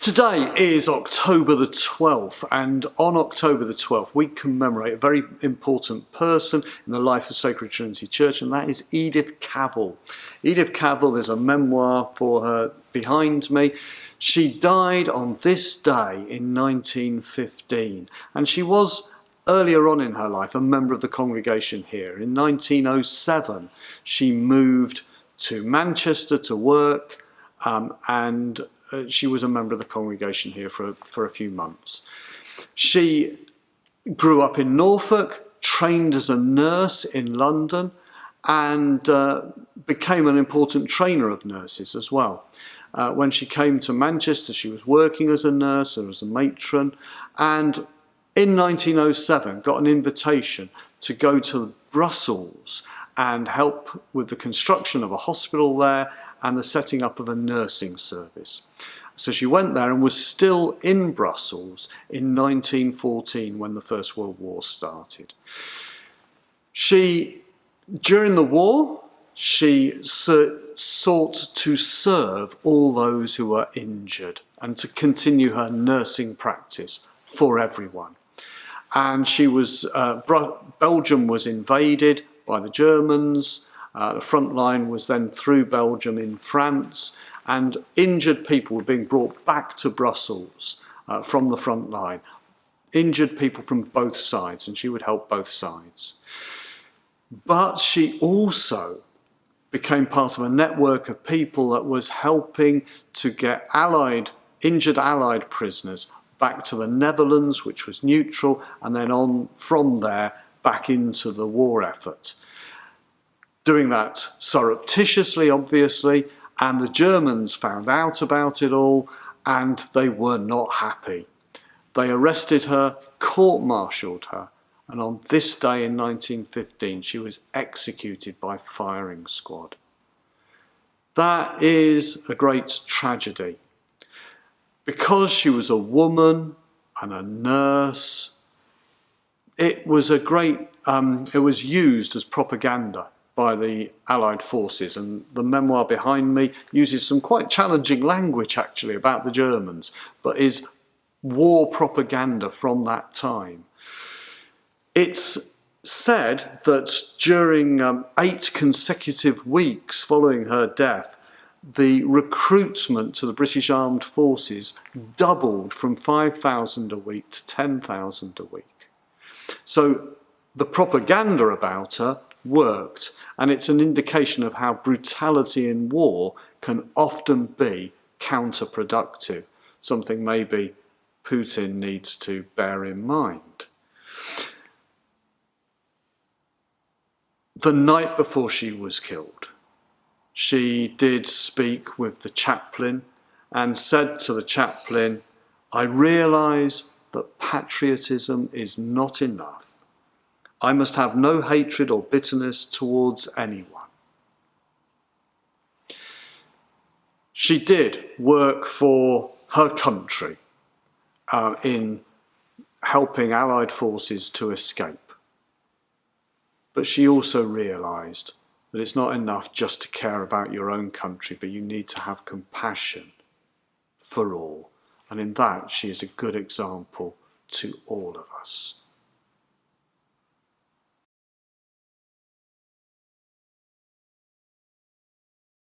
Today is October the 12th, and on October the 12th we commemorate a very important person in the life of Sacred Trinity Church, and that is Edith Cavell. Edith Cavell, there's a memoir for her behind me. She died on this day in 1915, and she was earlier on in her life a member of the congregation here. In 1907 she moved to Manchester to work, and she was a member of the congregation here for a few months. She grew up in Norfolk, trained as a nurse in London, and became an important trainer of nurses as well. When she came to Manchester, she was working as a nurse or as a matron, and in 1907 got an invitation to go to Brussels and help with the construction of a hospital there and the setting up of a nursing service. So she went there and was still in Brussels in 1914 when the First World War started. During the war, she sought to serve all those who were injured and to continue her nursing practice for everyone. And Belgium was invaded by the Germans. The front line was then through Belgium in France, and injured people were being brought back to Brussels from the front line. Injured people from both sides, and she would help both sides. But she also became part of a network of people that was helping to get injured Allied prisoners back to the Netherlands, which was neutral, and then on from there back into the war effort. Doing that surreptitiously, obviously, and the Germans found out about it all, and they were not happy. They arrested her, court-martialed her, and on this day in 1915 she was executed by firing squad. That is a great tragedy. Because she was a woman and a nurse, it was used as propaganda by the Allied forces, and the memoir behind me uses some quite challenging language actually about the Germans, but is war propaganda from that time. It's said that during 8 consecutive weeks following her death, the recruitment to the British Armed Forces doubled from 5,000 a week to 10,000 a week. So the propaganda about her worked, and it's an indication of how brutality in war can often be counterproductive, something maybe Putin needs to bear in mind. The night before she was killed, she did speak with the chaplain and said to the chaplain, "I realise that patriotism is not enough. I must have no hatred or bitterness towards anyone." She did work for her country in helping Allied forces to escape. But she also realised that it's not enough just to care about your own country, but you need to have compassion for all. And in that, she is a good example to all of us.